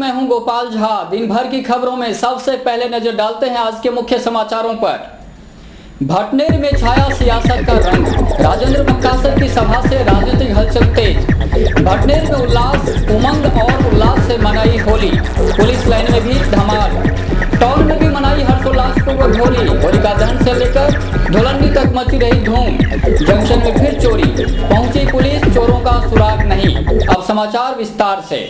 मैं हूं गोपाल झा। दिन भर की खबरों में सबसे पहले नजर डालते हैं आज के मुख्य समाचारों पर। भटनेर में छाया सियासत का रंग, राजेंद्र मक्कासर की सभा से राजनीतिक हलचल तेज। भटनेर में उल्लास, उमंग और उल्लास से मनाई होली। पुलिस लाइन में भी धमाल। टाउन में भी मनाई हर्षोल्लासपूर्वक होली का दहन से लेकर धुलंडी तक मची रही धूम। जंक्शन में फिर चोरी, पहुंची पुलिस, चोरों का सुराग नहीं। अब समाचार विस्तार से।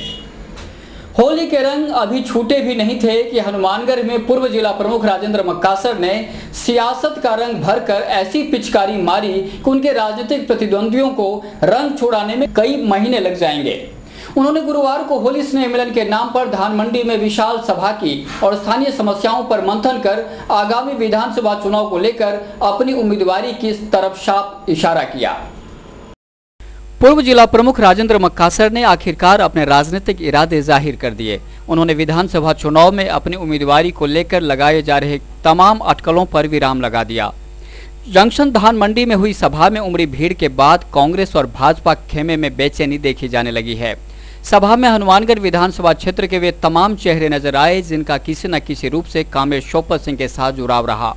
होली के रंग अभी छूटे भी नहीं थे कि हनुमानगढ़ में पूर्व जिला प्रमुख राजेंद्र मक्कासर ने सियासत का रंग भरकर ऐसी पिचकारी मारी कि उनके राजनीतिक प्रतिद्वंदियों को रंग छुड़ाने में कई महीने लग जाएंगे। उन्होंने गुरुवार को होली स्नेह मिलन के नाम पर धान मंडी में विशाल सभा की और स्थानीय समस्याओं पर मंथन कर आगामी विधानसभा चुनाव को लेकर अपनी उम्मीदवारी की तरफ साफ इशारा किया। पूर्व जिला प्रमुख राजेंद्र मक्कासर ने आखिरकार अपने राजनीतिक इरादे जाहिर कर दिए। उन्होंने विधानसभा चुनाव में अपनी उम्मीदवारी को लेकर लगाए जा रहे तमाम अटकलों पर विराम लगा दिया। जंक्शन धान मंडी में हुई सभा में उमड़ी भीड़ के बाद कांग्रेस और भाजपा खेमे में बेचैनी देखी जाने लगी है। सभा में हनुमानगढ़ विधानसभा क्षेत्र के वे तमाम चेहरे नजर आए जिनका किसी न किसी रूप से कामरेड शोपत सिंह के साथ जुड़ाव रहा।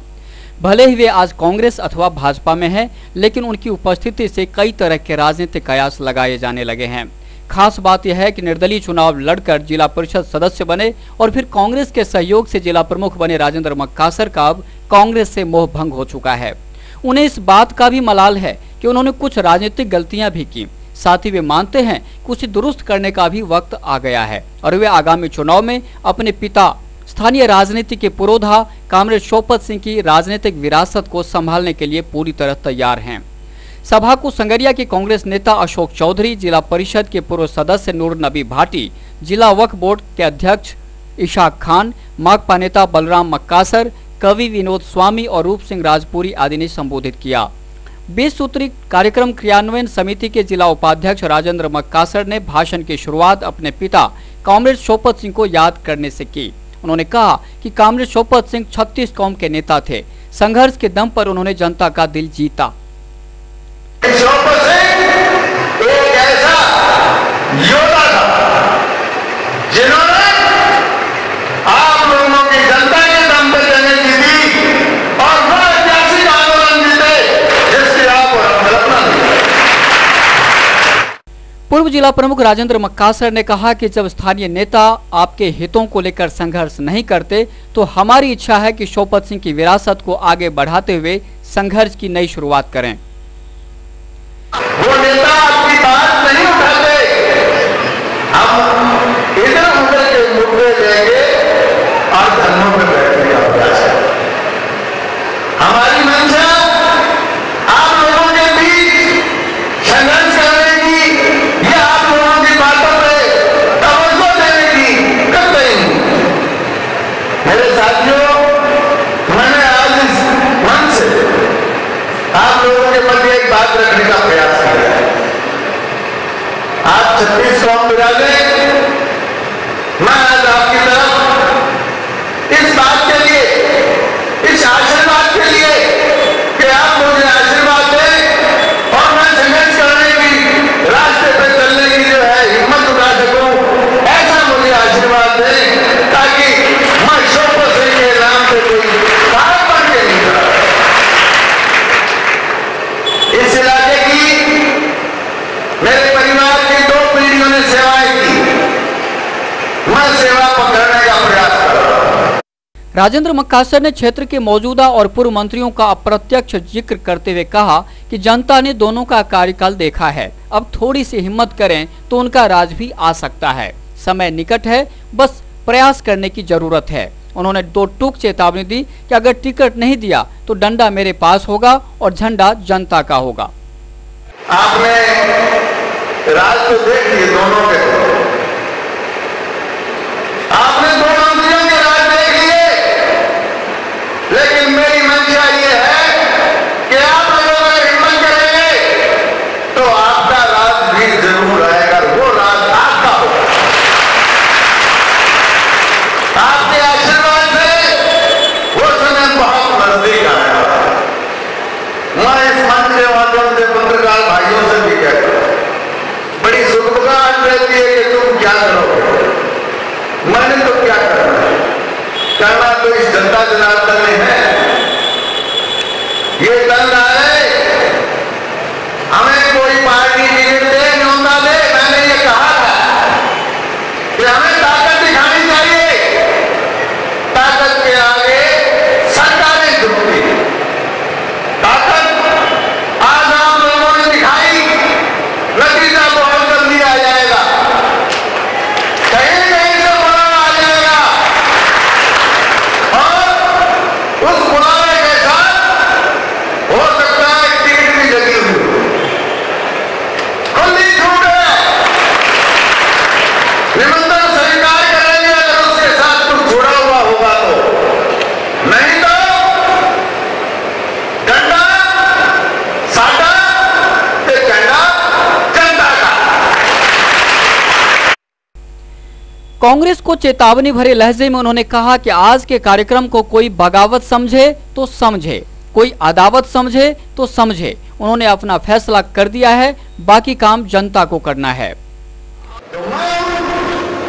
भले ही वे आज कांग्रेस अथवा भाजपा में हैं, लेकिन उनकी उपस्थिति से कई तरह के राजनीतिक कयास लगाए जाने लगे हैं। खास बात यह है कि निर्दलीय चुनाव लड़कर जिला परिषद सदस्य बने और फिर कांग्रेस के सहयोग से जिला प्रमुख बने राजेंद्र मक्कासर का अब कांग्रेस से मोह भंग हो चुका है। उन्हें इस बात का भी मलाल है कि उन्होंने कुछ राजनीतिक गलतियां भी की। साथ ही वे मानते हैं कि उसे दुरुस्त करने का भी वक्त आ गया है और वे आगामी चुनाव में अपने पिता स्थानीय राजनीति के पुरोधा कामरेड शोपत सिंह की राजनीतिक विरासत को संभालने के लिए पूरी तरह तैयार हैं। सभा को संगरिया के कांग्रेस नेता अशोक चौधरी, जिला परिषद के पूर्व सदस्य नूर नबी भाटी, जिला वक्फ बोर्ड के अध्यक्ष इशाक खान, माकपा नेता बलराम मक्कासर, कवि विनोद स्वामी और रूप सिंह राजपुरी आदि ने संबोधित किया। 20 सूत्री कार्यक्रम क्रियान्वयन समिति के जिला उपाध्यक्ष राजेंद्र मक्कासर ने भाषण की शुरुआत अपने पिता कामरेड शोपत सिंह को याद करने से की। उन्होंने कहा कि कामरेड शोपत सिंह 36 कौम के नेता थे। संघर्ष के दम पर उन्होंने जनता का दिल जीता। शोपत सिंह एक ऐसा योद्धा था जिन्होंने आप लोगों की जनता के दम पर जंग जीती और वो ऐतिहासिक आंदोलन जीते जिसकी आप कल्पना नहीं। पूर्व जिला प्रमुख राजेंद्र मक्कासर ने कहा कि जब स्थानीय नेता आपके हितों को लेकर संघर्ष नहीं करते तो हमारी इच्छा है कि शोपत सिंह की विरासत को आगे बढ़ाते हुए संघर्ष की नई शुरुआत करें। वो नेता आपकी बात नहीं उठाते, हम इधर उधर के मुद्दे लेंगे और धर्मों में बैठने का प्रयास करें। हमारी मंशा आप लोगों के बीच संघर्ष करने की या आप लोगों की बातों पे तवज्जो देने की कब नहीं। मेरे साथियों, मैंने आज इस मंच से आप लोगों के प्रति एक बात रखने का प्रयास किया है। आप 36 कौम बिराजे, मैं आज आपकी तरफ इस बात के लिए, इस आशीर्वाद के लिए कि आप मुझे आशीर्वाद दें और मैं संघर्ष करने की रास्ते पे चलने की जो है हिम्मत उठा सकूं, ऐसा मुझे आशीर्वाद दें ताकि मैं शोपत सिंह के नाम पे कोई काम बन के नहीं करा। इस इलाके की मेरे परिवार की 2 पीढ़ियों ने सेवाएं की, मैं सेवा पकड़ने का प्रयास कर रहा हूं। राजेंद्र मक्कासर ने क्षेत्र के मौजूदा और पूर्व मंत्रियों का अप्रत्यक्ष जिक्र करते हुए कहा कि जनता ने दोनों का कार्यकाल देखा है, अब थोड़ी सी हिम्मत करें तो उनका राज भी आ सकता है। समय निकट है, बस प्रयास करने की जरूरत है। उन्होंने 2 टूक चेतावनी दी कि अगर टिकट नहीं दिया तो डंडा मेरे पास होगा और झंडा जनता का होगा। आपने राज तो देख लिए दोनों के, आपने 2 मंत्रियों के राज देख लिए, लेकिन मेरी मंशा ये है कि आप लोग अगर हिम्मत करेंगे तो आपका राज भी जरूर आएगा, वो राज आपका होगा। आपके आशीर्वाद से वो समय बहुत नजदीक आया। मैं इस मंच के माध्यम से पत्रकार भाइयों से भी कहता हूं, बड़ी सुखगाहट रहती है कि तुम क्या करोगे। मैंने तो क्या करना है, करना तो इस जनता जनार्दन में है। ये दल आए, हमें कोई पार्टी टिकट दे, न्योता दे, मैंने ये कहा था कि हमें ताकत दिखानी चाहिए। ताकत के आगे सरकारें झुकती, ताकत आज आप लोगों ने दिखाई, नतीजा बहुत जल्दी आ जाएगा, कहीं कहीं से बुलावा आ जाएगा और उस बुलावे के साथ हो सकता है टिकट भी लगी हुई, खुली छूट है, निमंत्रण स्वीकार करेंगे अगर उसके साथ कुछ जुड़ा हुआ होगा तो, नहीं तो डंडा साडा ते झंडा जनता का। कांग्रेस को चेतावनी भरे लहजे में उन्होंने कहा कि आज के कार्यक्रम को कोई बगावत समझे तो समझे, कोई अदावत समझे तो समझे। उन्होंने अपना फैसला कर दिया है, बाकी काम जनता को करना है। तो मैं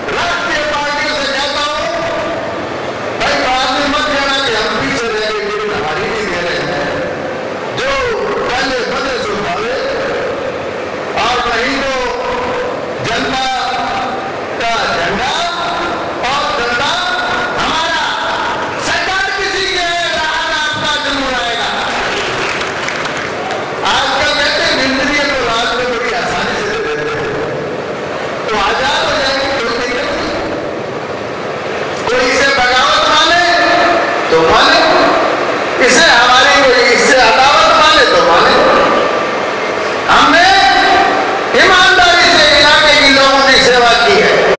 राष्ट्रीय पार्टियों से कहता हूं, भाई बाद में मत कहना कि हम पीछे रह गए, टिकट हमारी नहीं दे रहे हैं। जो पहले बदले सुधारे और नहीं तो जनता का झंडा और जनता हमारा, सरकार किसी के राहत आपका जरूर आएगा। आजकल कहते हैं जिंदगी तो राज में बड़ी आसानी से दे देते हैं, तो आजाद हो जाएगी, कोई नहीं करती। कोई इसे बगावत माने तो माने, इसे हमारी कोई इससे अदावत माने तो माने। हमने ईमानदारी से इलाके के लोगों की सेवा की है।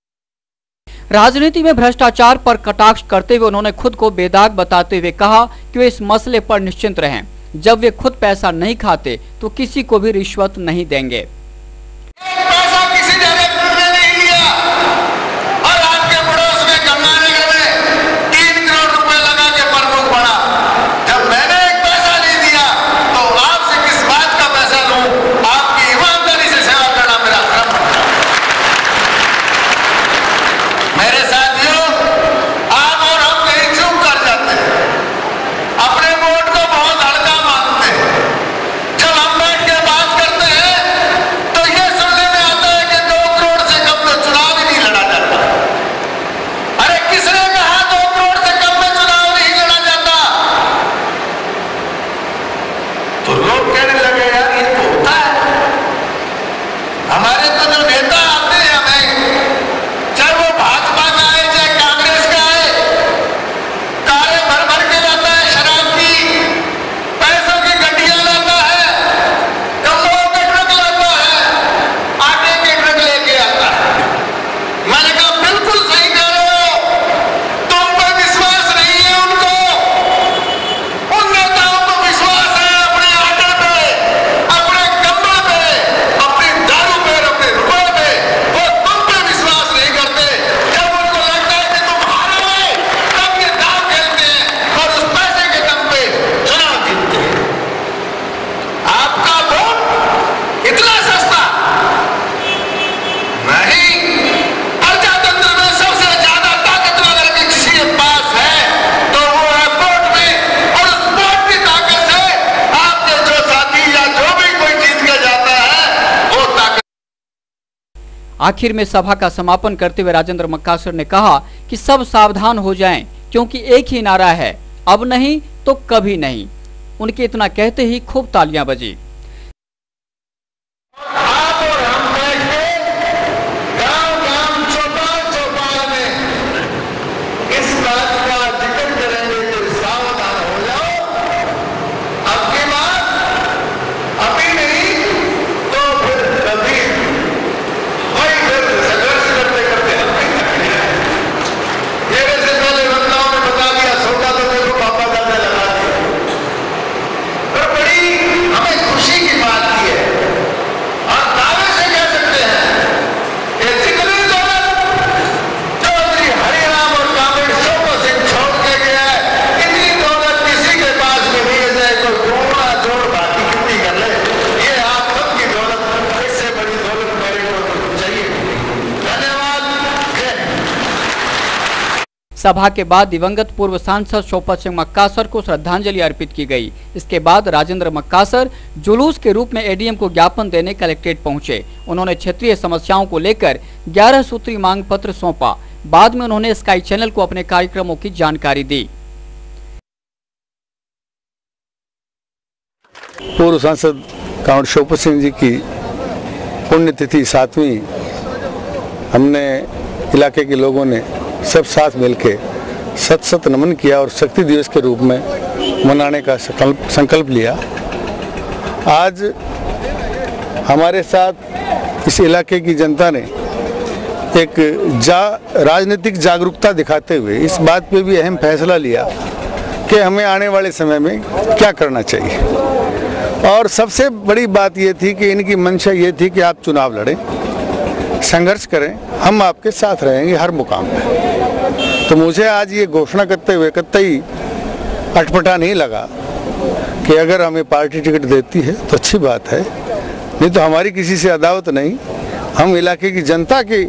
राजनीति में भ्रष्टाचार पर कटाक्ष करते हुए उन्होंने खुद को बेदाग बताते हुए कहा कि वे इस मसले पर निश्चिंत रहें। जब वे खुद पैसा नहीं खाते तो किसी को भी रिश्वत नहीं देंगे। पैसा किसी डायरेक्टर ने नहीं लिया और आपके पड़ोस में गंगानगर में 3 करोड़ रुपए लगा के प्रमुख बना। जब मैंने एक पैसा नहीं दिया तो आपसे किस बात का पैसा लूं? आपकी ईमानदारी से सेवा करना मेरा धर्म है। मेरे साथियों, आप और हम कहीं चूक कर जाते हैं, अपने वोट को बहुत हल्का मानते हैं। जब हम बैठ के बात करते हैं तो ये सुनने में आता है कि 2 करोड़ से कम में चुनाव ही नहीं लड़ा जाता। अरे किसने कहा 2 करोड़ से कम में चुनाव नहीं लड़ा जाता? तो लोग कहने लगे यार ये तो होता है। हमारे तो जो नेता आते हैं, हमें चाहे वो भाजपा का है चाहे कांग्रेस का है, कारे भर भर के लाता है शराब की, पैसों की गड्डियां लाता है, कमरों के ट्रक लाता है, आटे के ट्रक लेके आता है। मैंने कहा बिल्कुल सही कह रहे हो, तुम पर विश्वास नहीं है उनको, उन नेताओं को विश्वास है अपने आटे पे, अपने कमरे पे, अपनी दारू पे, अपने रुपए पे। वो तुम पे विश्वास नहीं करते। जब उनको लगता है कि तुम हारोगे तब ये दाव खेलते हैं और उस पैसे के दम पे चुनाव जीतते हैं। आपका वोट इतना सस्ता नहीं। प्रजातंत्र में सबसे ज्यादा ताकतवर अगर किसी के पास है तो वो है वोट में, और उस वोट की ताकत से आपके जो साथी या जो भी कोई जीत के जाता है वो ताकत। आखिर में सभा का समापन करते हुए राजेंद्र मक्कासर ने कहा कि सब सावधान हो जाएं, क्योंकि एक ही नारा है, अब नहीं तो कभी नहीं। उनके इतना कहते ही खूब तालियां बजी। आप और हम बैठ के गांव-गांव, चौपाल-चौपाल में इस बात का जिक्र करेंगे कि सावधान हो जाओ। अब की बात अभी नहीं तो फिर कभी। वही फिर संघर्ष करते करते हम नहीं थकने आए। मेरे से पहले वक्ताओं ने बता दिया, सोचा तो देखो पापा करने लगा दिया। पर बड़ी हमें खुशी सभा के बाद दिवंगत पूर्व सांसद शोपत सिंह मक्कासर को श्रद्धांजलि अर्पित की गई। इसके बाद राजेंद्र मक्कासर जुलूस के रूप में एडीएम को ज्ञापन देने कलेक्ट्रेट पहुंचे। उन्होंने क्षेत्रीय समस्याओं को लेकर 11 सूत्री मांग पत्र सौंपा। बाद में उन्होंने स्काई चैनल को अपने कार्यक्रमों की जानकारी दी। पूर्व सांसद कांवड़ शोपत सिंह जी की पुण्यतिथि 7वीं, हमने इलाके के लोगों ने सब साथ मिलके सत नमन किया और शक्ति दिवस के रूप में मनाने का संकल्प लिया। आज हमारे साथ इस इलाके की जनता ने एक राजनीतिक जागरूकता दिखाते हुए इस बात पे भी अहम फैसला लिया कि हमें आने वाले समय में क्या करना चाहिए। और सबसे बड़ी बात ये थी कि इनकी मंशा ये थी कि आप चुनाव लड़ें, संघर्ष करें, हम आपके साथ रहेंगे हर मुकाम पे। तो मुझे आज ये घोषणा करते हुए कतई अटपटा नहीं लगा कि अगर हमें पार्टी टिकट देती है तो अच्छी बात है, नहीं तो हमारी किसी से अदावत नहीं। हम इलाके की जनता के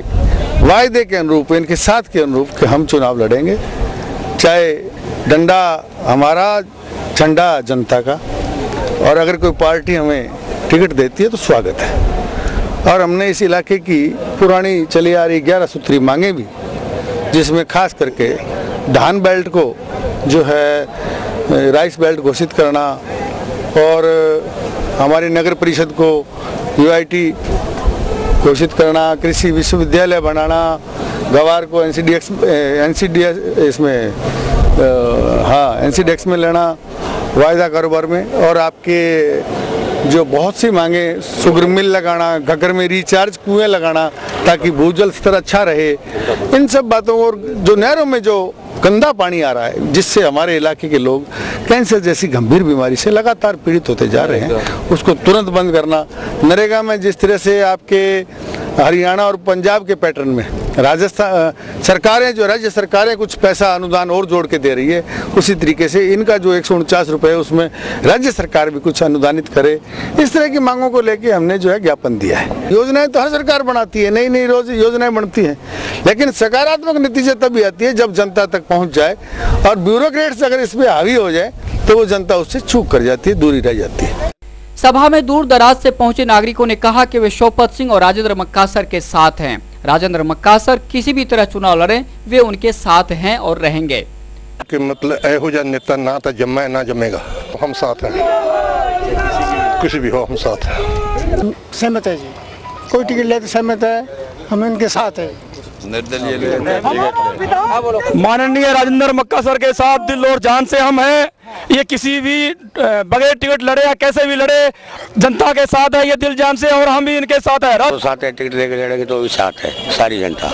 वायदे के अनुरूप, इनके साथ के अनुरूप कि हम चुनाव लड़ेंगे, चाहे डंडा हमारा, झंडा जनता का, और अगर कोई पार्टी हमें टिकट देती है तो स्वागत है। और हमने इस इलाके की पुरानी चली आ रही 11 सूत्री मांगे भी, जिसमें खास करके धान बेल्ट को जो है राइस बेल्ट घोषित करना और हमारी नगर परिषद को यूआईटी घोषित करना, कृषि विश्वविद्यालय बनाना, गवार को एनसीडीएक्स में लेना वायदा कारोबार में, और आपके जो बहुत सी मांगे, शुगर मिल लगाना, घगर में रिचार्ज कुएं लगाना ताकि भूजल स्तर अच्छा रहे, इन सब बातों, और जो नहरों में जो गंदा पानी आ रहा है जिससे हमारे इलाके के लोग कैंसर जैसी गंभीर बीमारी से लगातार पीड़ित होते जा रहे हैं, उसको तुरंत बंद करना। नरेगा में जिस तरह से आपके हरियाणा और पंजाब के पैटर्न में राजस्थान सरकारें, जो राज्य सरकारें कुछ पैसा अनुदान और जोड़ के दे रही है, उसी तरीके से इनका जो 149 रुपये है उसमें राज्य सरकार भी कुछ अनुदानित करे। इस तरह की मांगों को लेके हमने जो है ज्ञापन दिया है। योजनाएं तो हर सरकार बनाती है, नई नई रोज योजनाएं बनती हैं, लेकिन सकारात्मक नतीजे तभी आती है जब जनता तक पहुँच जाए, और ब्यूरोक्रेट्स अगर इस पर हावी हो जाए तो वो जनता उससे चूक कर जाती है, दूरी रह जाती है। सभा में दूर दराज से पहुंचे नागरिकों ने कहा कि वे शोपत सिंह और राजेंद्र मक्कासर के साथ हैं। राजेंद्र मक्कासर किसी भी तरह चुनाव लड़ें, वे उनके साथ हैं और रहेंगे। कि मतलब ऐहो जा नेता ना तो जमे ना जमेगा, तो हम साथ हैं, किसी भी हो हम साथ हैं। सहमत है जी, कोई टिकट ले तो सहमत है, हम इनके साथ है। माननीय राजेंद्र मक्कासर के साथ दिल और जान से हम हैं। ये किसी भी बगैर टिकट लड़े या कैसे भी लड़े, जनता के साथ है ये दिल जान से, और हम भी इनके साथ है। तो साथ है, टिकट देकर लड़ेंगे तो भी साथ है सारी जनता।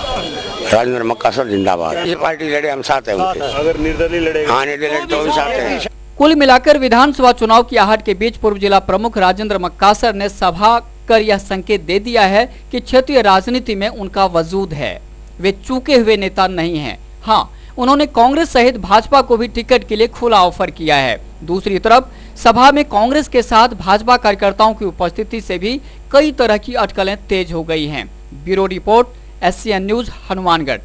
राजेंद्र मक्कासर जिंदाबाद। ये पार्टी लड़े हम साथ है उनके। अगर निर्दलीय लड़ेगा, हाँ निर्दलीय लड़े तो भी साथ है। कुल मिलाकर विधानसभा चुनाव की आहट के बीच पूर्व जिला प्रमुख राजेंद्र मक्कासर ने सभा कर यह संकेत दे दिया है कि क्षेत्रीय राजनीति में उनका वजूद है, वे चूके हुए नेता नहीं हैं। हाँ, उन्होंने कांग्रेस सहित भाजपा को भी टिकट के लिए खुला ऑफर किया है। दूसरी तरफ सभा में कांग्रेस के साथ भाजपा कार्यकर्ताओं की उपस्थिति से भी कई तरह की अटकलें तेज हो गई हैं। Bureau report, SCN news, Hanumangarh.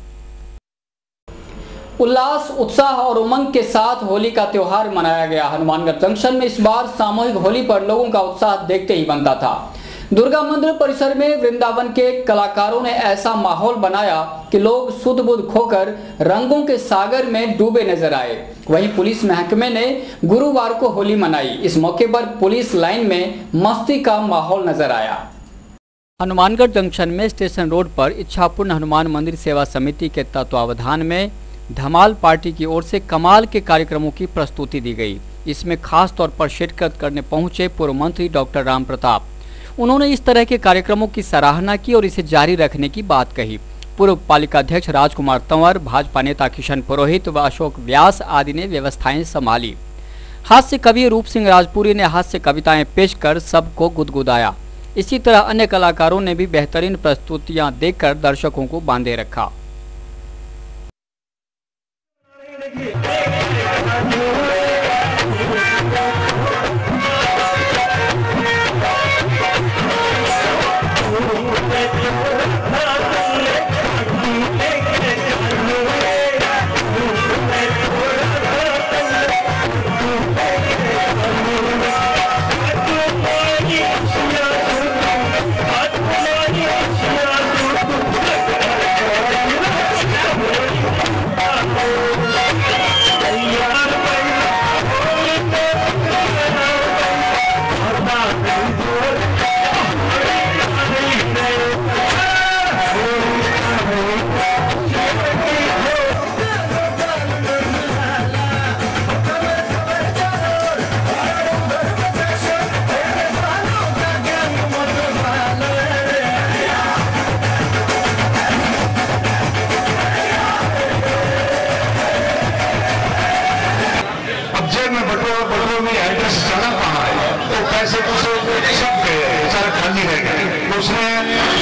उल्लास, उत्साह और उमंग के साथ होली का त्योहार मनाया गया। हनुमानगढ़ जंक्शन में इस बार सामूहिक होली पर लोगों का उत्साह देखते ही बनता था। दुर्गा मंदिर परिसर में वृंदावन के कलाकारों ने ऐसा माहौल बनाया कि लोग सुध बुध खोकर रंगों के सागर में डूबे नजर आए। वहीं पुलिस महकमे ने गुरुवार को होली मनाई। इस मौके पर पुलिस लाइन में मस्ती का माहौल नजर आया। हनुमानगढ़ जंक्शन में स्टेशन रोड पर इच्छापूर्ण हनुमान मंदिर सेवा समिति के तत्वावधान में धमाल पार्टी की ओर से कमाल के कार्यक्रमों की प्रस्तुति दी गई। इसमें खास तौर पर शिरकत करने पहुंचे पूर्व मंत्री डॉक्टर राम प्रताप। उन्होंने इस तरह के कार्यक्रमों की सराहना की और इसे जारी रखने की बात कही। पूर्व पालिका अध्यक्ष राजकुमार तंवर, भाजपा नेता किशन पुरोहित व अशोक व्यास आदि ने व्यवस्थाएं संभाली। हास्य कवि रूप सिंह राजपुरी ने हास्य कविताएं पेश कर सबको गुदगुदाया। इसी तरह अन्य कलाकारों ने भी बेहतरीन प्रस्तुतियां देकर दर्शकों को बांधे रखा। बटुआ में एड्रेस जाना कहाँ है, तो पैसे तो सब गए, सारा खाली रह गए। उसने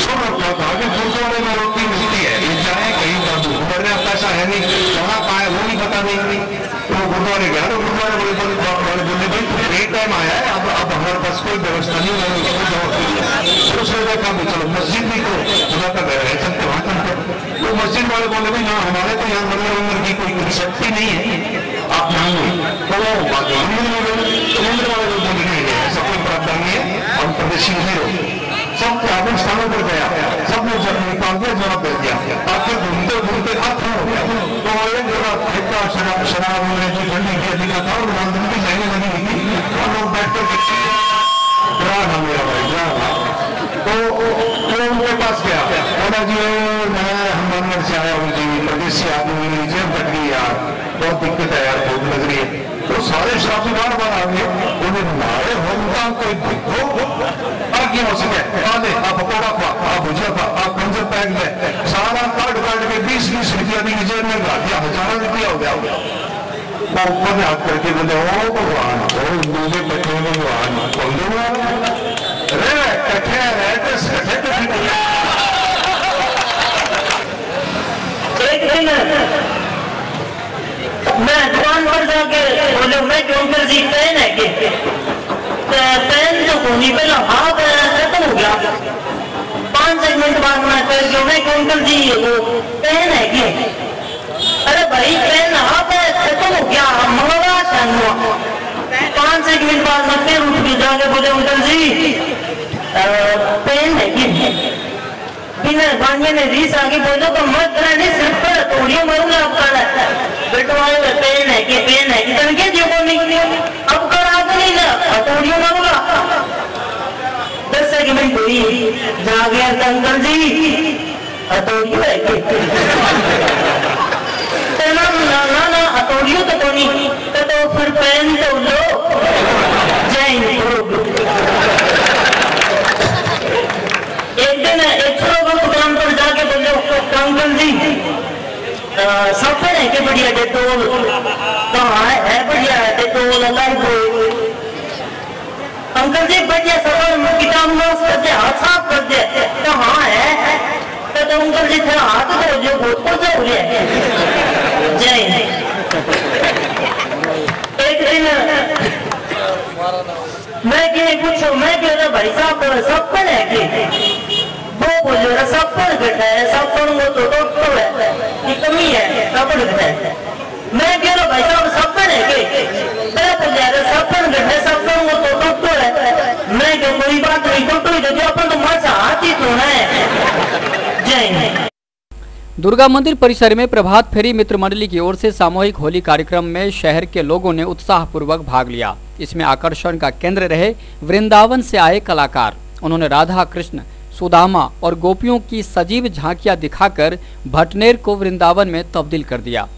छोड़ रखा था कि गुरुद्वारे में रोटी मिलती है, ये जाए कहीं का मेरे पैसा है नहीं, कहाँ पाए वो नहीं पता नहीं। तो गुरुद्वारे गया, तो गुरुद्वारे बोले भाई एक टाइम आया है, अब हमारे पास कोई व्यवस्था नहीं है। उसने देखा चलो मस्जिद भी तो खुदा का घर है, सब वहाँ करते। तो मस्जिद वाले बोले भाई हाँ हमारे तो यहाँ मंदिर उम्र की कोई शक्ति नहीं है, आप मांगो। तो वो मंदिर वाले लोग बोले नहीं है, ऐसा कोई प्रावधान नहीं है, हम प्रदेशी नहीं हो। सब धार्मिक स्थानों पर गया, सबने जब निकाल दिया, जवाब दे दिया। आखिर घूमते घूमते खत्म हो गया। तो एक जगह ठेका शराब वगैरह की ठंडी की अधिका था, और रामधन की लाइनें लगी हुई थी, और लोग बैठकर मेरा भाई तो उनके पास गया, बोला जी मैं हनुमानगढ़ से आया हूँ जी, प्रदेशी आदमी जेब कट गई यार, बहुत दिक्कत है यार, भूख लग रही है। तो सारे शराबी बार बार आ गए, उन्हें मारे होगा कोई क्या हो सके, आप पकौड़ा खा, आप भुजिया खा, आप कंजर पैक में सारा काट काट के 20-20 रुपया की जेब में ला दिया, 1000 रुपया हो गया। वो ऊपर में हाथ करके बोले ओ भगवान, ओ मुझे बैठे भगवान कौन दूंगा रे कट्ठे एक दिन मैं दुकान पर जाके बोले मैं क्यों कर जी पेन है कि पेन जो कोनी पे हाथ खत्म हो गया। 5 मिनट बाद मैं कर जो मैं क्यों कर जी वो पेन है कि अरे भाई पेन हाथ खत्म हो गया, मंगवा हुआ। 5 मिनट बाद मैं फिर उठ के जाके बोले अंकल जी पेन है कि गांधी ने रीस आगे बोलो तो मत रहने सिर्फ पर तोड़ियों मरूंगा अब कर बेटवाले पेन है कि तुम क्या जो को नहीं अब कर आप नहीं ना तोड़ियों मरूंगा। 10 मिनट हुई जागे अंकल जी हथौड़ियों है कि ना हथौड़ियों तो नहीं तो फिर पेन तो लो जय हिंद। एक दिन दुकान पर जाके बोले अंकल जी सफर है कि बढ़िया डेटोल कहाँ है बढ़िया डेटोल अंकल जी बढ़िया सफर कीटाणु कर दे, हाथ साफ कर दे, कहाँ है तो अंकल जी थे हाथ धो जो बहुत हो रहा है जय। एक दिन मैं पूछो मैं कह रहा भाई साहब सफर है कि वो बोलो सफर घटा है, सफर वो तो डॉक्टर है कि कमी है सफर घटा है। मैं कह रहा भाई साहब सफर है कि सफर घटा है, सफर वो तो डॉक्टर है। मैं क्या कोई बात नहीं, डॉक्टर ही तो अपन तो मासा हाथ ही धोना है जय। दुर्गा मंदिर परिसर में प्रभात फेरी मित्र मंडली की ओर से सामूहिक होली कार्यक्रम में शहर के लोगों ने उत्साहपूर्वक भाग लिया। इसमें आकर्षण का केंद्र रहे वृंदावन से आए कलाकार। उन्होंने राधा कृष्ण, सुदामा और गोपियों की सजीव झांकियां दिखाकर भटनेर को वृंदावन में तब्दील कर दिया।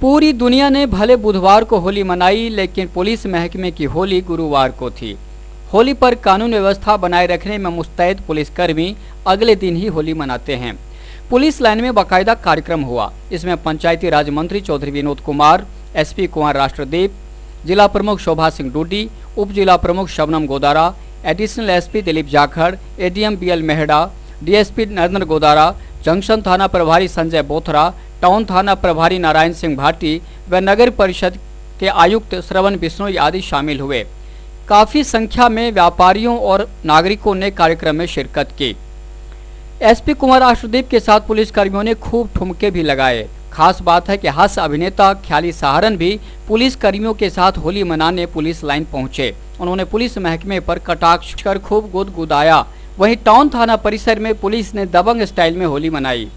पूरी दुनिया ने भले बुधवार को होली मनाई, लेकिन पुलिस महकमे की होली गुरुवार को थी। होली पर कानून व्यवस्था बनाए रखने में मुस्तैद पुलिसकर्मी अगले दिन ही होली मनाते हैं। पुलिस लाइन में बाकायदा कार्यक्रम हुआ। इसमें पंचायती राज मंत्री चौधरी विनोद कुमार, एसपी कुंवर राष्ट्रदीप, जिला प्रमुख शोभा सिंह डूडी, उप जिला प्रमुख Shabnam Godara, additional SP Dilip Jakhar, ADM BL Mehra, DSP Narendra Godara, junction थाना प्रभारी संजय बोथरा, टाउन थाना प्रभारी नारायण सिंह भाटी व नगर परिषद के आयुक्त श्रवण बिश्नोई आदि शामिल हुए। काफी संख्या में व्यापारियों और नागरिकों ने कार्यक्रम में शिरकत की। एसपी कुंवर राष्ट्रदीप के साथ पुलिसकर्मियों ने खूब ठुमके भी लगाए। खास बात है कि हास्य अभिनेता ख्याली सहारन भी पुलिस कर्मियों के साथ होली मनाने पुलिस लाइन पहुंचे। उन्होंने पुलिस महकमे पर कटाक्ष कर खूब गुदगुदाया। वहीं टाउन थाना परिसर में पुलिस ने दबंग स्टाइल में होली मनाई।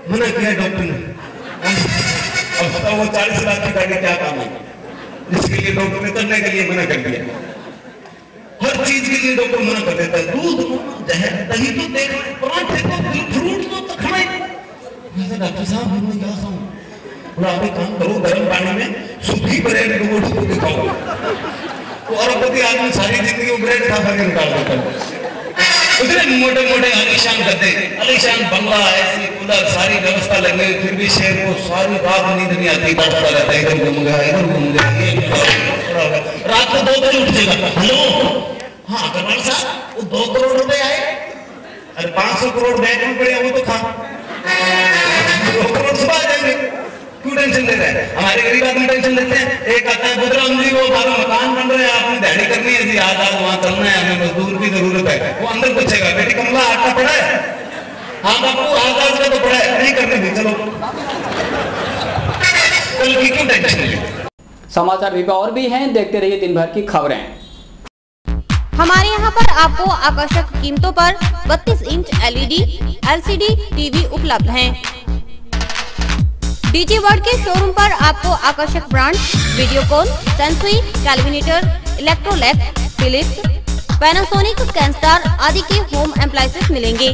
मना किया डॉक्टर ने। अब बताओ वो 40 लाख की गाड़ी क्या काम है, जिसके लिए डॉक्टर ने करने के लिए मना कर दिया। हर चीज के लिए डॉक्टर मना कर देता है। दूध जहर दही तो देख, पराठे तो फ्रूट तो खाए। डॉक्टर साहब मैं क्या खाऊं? बोला आप एक काम करो, गर्म पानी में सूखी ब्रेड रोज को दिखाओ। तो अरबपति आदमी सारी जिंदगी ब्रेड खा खा के निकाल देता है। उतने मोटे मोटे आलीशान गद्दे, आलीशान बंगला, ऐसी कूलर, सारी व्यवस्था लगी हुई, फिर भी शेर को सारी रात नींद नहीं आती, बैठता रहता है, इधर घूम गया, इधर घूम गया। रात को 2 बजे उठ जाएगा। हेलो, हाँ अग्रवाल साहब, वो 2 करोड़ रुपए आए। अरे 500 करोड़ बैंक में पड़े, वो तो खा 2 करोड़ सुबह आ जाएंगे। क्यों टेंशन ले रहे हैं? हमारे गरीब आदमी टेंशन लेते हैं। एक आता है बुधराम जी, वो हमारा मकान बन रहा है, आपने दिहाड़ी करनी है जी, आज वहां चलना है, हमें मजदूर की जरूरत है। वो अंदर पूछेगा बेटी कमला आटा पड़ा है? हाँ बापू आज का तो पड़ा है, नहीं करने दी, चलो कल की क्यों टेंशन ले। समाचार भी और भी हैं, देखते रहिए दिन भर की खबरें। हमारे यहाँ पर आपको आकर्षक कीमतों पर 32 इंच LED LCD टीवी उपलब्ध हैं। डीजी वर्ल्ड के शोरूम पर आपको आकर्षक brand Videocon, Sansui, Kelvinator, Electrolux, Philips, Panasonic, Kenstar आदि के होम एप्लायंसेस मिलेंगे।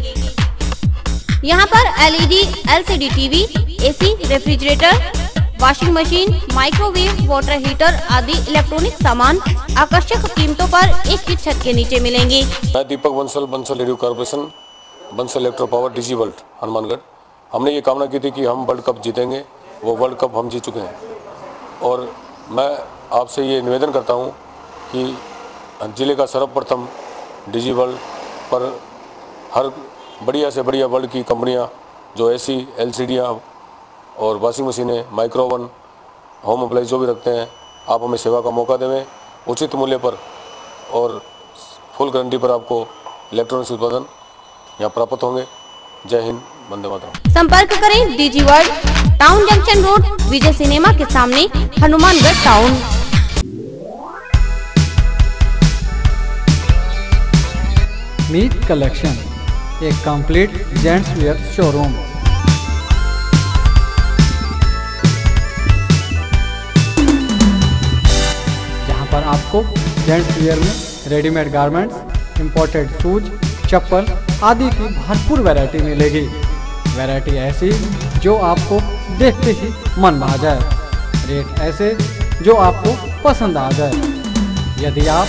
यहाँ पर LED LCD TV, AC, refrigerator, washing machine, microwave, water heater आदि इलेक्ट्रॉनिक सामान आकर्षक कीमतों पर एक ही छत के नीचे मिलेंगे। मैं Deepak Bansal radio corporation, Bansal electro power, DG world, Hanumangarh. हमने ये कामना की थी कि हम वर्ल्ड कप जीतेंगे, वो वर्ल्ड कप हम जीत चुके हैं। और मैं आपसे ये निवेदन करता हूँ कि ज़िले का सर्वप्रथम डीजी वर्ल्ड पर हर बढ़िया से बढ़िया वर्ल्ड की कंपनियाँ जो AC, LCDयाँ और वॉशिंग मशीनें, माइक्रोवन, होम अप्लाइंस जो भी रखते हैं, आप हमें सेवा का मौका देवें उचित मूल्य पर और फुल गारंटी पर आपको इलेक्ट्रॉनिक्स उत्पादन यहाँ प्राप्त होंगे। जय हिंद, वंदे मातरम। संपर्क करें DG world, town junction road, Vijay cinema के सामने, हनुमानगढ़ टाउन। मीत कलेक्शन, एक कंप्लीट जेंट्स वेयर शोरूम। जहां पर आपको जेंट्स वेयर में रेडीमेड गारमेंट्स, इंपोर्टेड शूज, चप्पल आदि की भरपूर वैरायटी मिलेगी। वैरायटी ऐसी जो आपको देखते ही मन भा जाए, रेट ऐसे जो आपको पसंद आ जाए। यदि आप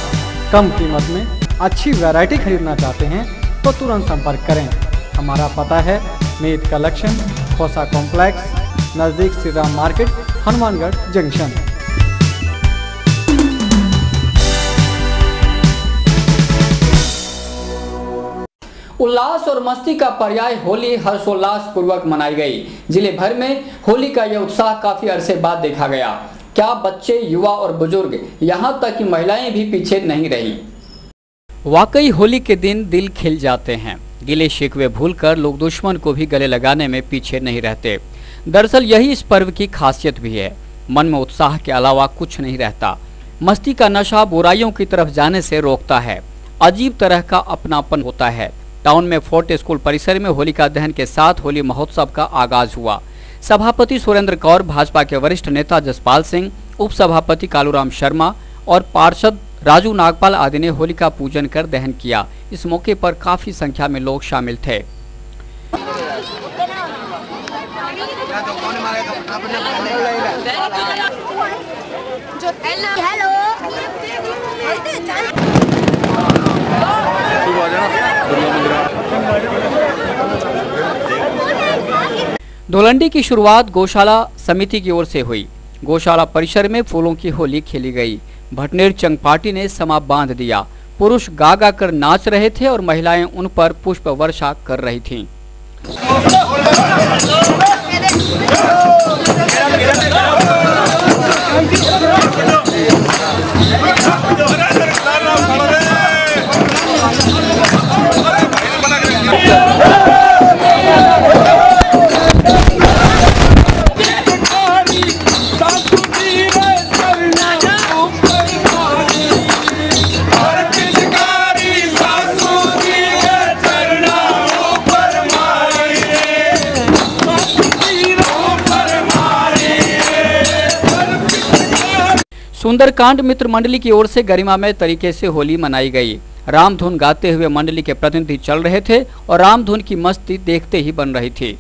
कम कीमत में अच्छी वैरायटी खरीदना चाहते हैं तो तुरंत संपर्क करें। हमारा पता है मीत कलेक्शन, खोसा कॉम्प्लेक्स, नज़दीक श्री राम मार्केट, हनुमानगढ़ जंक्शन। उल्लास और मस्ती का पर्याय होली हर्षोल्लास पूर्वक मनाई गई। जिले भर में होली का यह उत्साह काफी अरसे बाद देखा गया। क्या बच्चे, युवा और बुजुर्ग, यहाँ तक कि महिलाएं भी पीछे नहीं रही। वाकई होली के दिन दिल खिल जाते हैं। गिले शिकवे भूलकर लोग दुश्मन को भी गले लगाने में पीछे नहीं रहते। दरअसल यही इस पर्व की खासियत भी है। मन में उत्साह के अलावा कुछ नहीं रहता। मस्ती का नशा बुराइयों की तरफ जाने से रोकता है। अजीब तरह का अपनापन होता है। टाउन में फोर्ट स्कूल परिसर में होलिका दहन के साथ होली महोत्सव का आगाज हुआ। सभापति सुरेंद्र कौर, भाजपा के वरिष्ठ नेता जसपाल सिंह, उप सभापति कालूराम शर्मा और पार्षद राजू नागपाल आदि ने होलिका पूजन कर दहन किया। इस मौके पर काफी संख्या में लोग शामिल थे। धोलंडी की शुरुआत गौशाला समिति की ओर से हुई। गौशाला परिसर में फूलों की होली खेली गई। भटनेर चंग पार्टी ने समा बांध दिया। पुरुष गा गा कर नाच रहे थे और महिलाएं उन पर पुष्प वर्षा कर रही थीं। सुंदरकांड मित्र मंडली की ओर से गरिमामय तरीके से होली मनाई गई। रामधुन गाते हुए मंडली के प्रतिनिधि चल रहे थे और रामधुन की मस्ती देखते ही बन रही थी।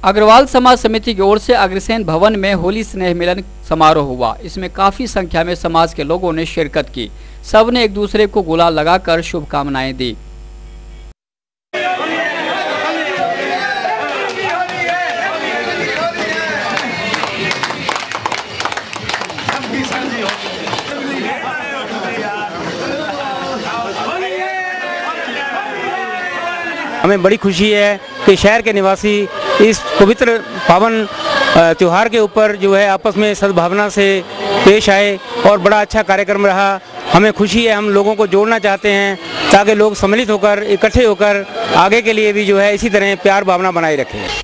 अग्रवाल समाज समिति की ओर से अग्रसेन भवन में होली स्नेह मिलन समारोह हुआ। इसमें काफी संख्या में समाज के लोगों ने शिरकत की। सबने एक दूसरे को गुलाल लगाकर शुभकामनाएं दी। हमें बड़ी खुशी है कि शहर के निवासी इस पवित्र पावन त्यौहार के ऊपर जो है आपस में सद्भावना से पेश आए और बड़ा अच्छा कार्यक्रम रहा। हमें खुशी है, हम लोगों को जोड़ना चाहते हैं ताकि लोग सम्मिलित होकर इकट्ठे होकर आगे के लिए भी जो है इसी तरह प्यार भावना बनाए रखें।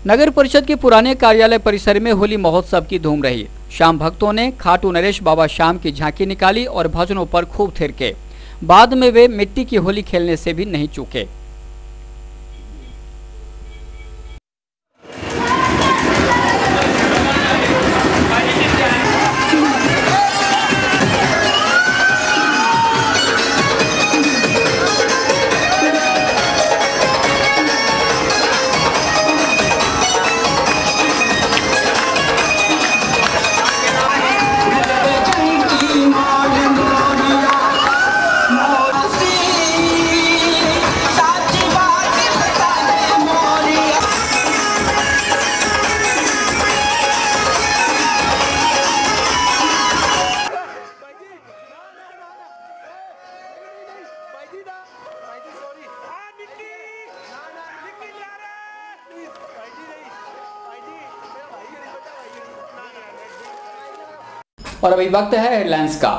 नगर परिषद के पुराने कार्यालय परिसर में होली महोत्सव की धूम रही। शाम भक्तों ने खाटू नरेश बाबा शाम की झांकी निकाली और भजनों पर खूब थिरके। बाद में वे मिट्टी की होली खेलने से भी नहीं चूके। और अभी वक्त है हेडलाइंस का।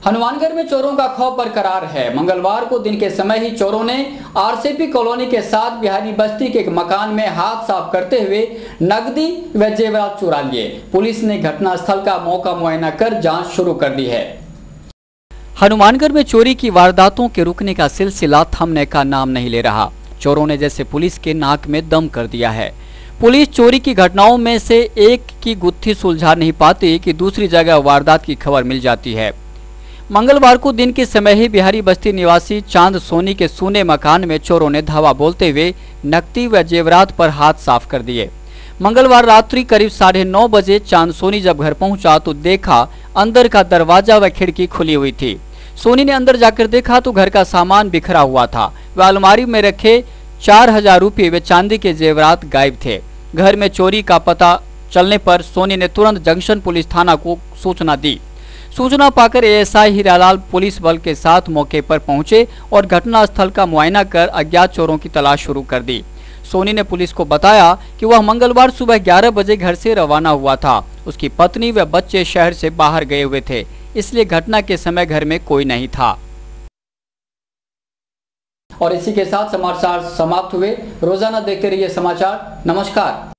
हनुमानगढ़ में चोरों का खौफ बरकरार है। मंगलवार को दिन के समय ही चोरों ने आरसीपी कॉलोनी के साथ बिहारी बस्ती के एक मकान में हाथ साफ करते हुए नकदी व जेवरात चुरा लिए। पुलिस ने घटनास्थल का मौका मुआयना कर जांच शुरू कर दी है। हनुमानगढ़ में चोरी की वारदातों के रुकने का सिलसिला थमने का नाम नहीं ले रहा। चोरों ने जैसे पुलिस के नाक में दम कर दिया है। पुलिस चोरी की घटनाओं में से एक की गुत्थी सुलझा नहीं पाती कि दूसरी जगह वारदात की खबर मिल जाती है। मंगलवार को दिन के समय ही बिहारी बस्ती निवासी चांद सोनी के सूने मकान में चोरों ने धावा बोलते हुए नकदी व जेवरात पर हाथ साफ कर दिए। मंगलवार रात्रि करीब 9:30 बजे चांद सोनी जब घर पहुंचा तो देखा अंदर का दरवाजा व खिड़की खुली हुई थी। सोनी ने अंदर जाकर देखा तो घर का सामान बिखरा हुआ था। वह अलमारी में रखे 4000 रुपये व चांदी के जेवरात गायब थे। घर में चोरी का पता चलने पर सोनी ने तुरंत जंक्शन पुलिस थाना को सूचना दी। सूचना पाकर एएसआई हीरालाल पुलिस बल के साथ मौके पर पहुंचे और घटनास्थल का मुआयना कर अज्ञात चोरों की तलाश शुरू कर दी। सोनी ने पुलिस को बताया कि वह मंगलवार सुबह 11 बजे घर से रवाना हुआ था। उसकी पत्नी व बच्चे शहर से बाहर गए हुए थे, इसलिए घटना के समय घर में कोई नहीं था। और इसी के साथ समाचार समाप्त हुए। रोजाना देखते रहिए समाचार। नमस्कार।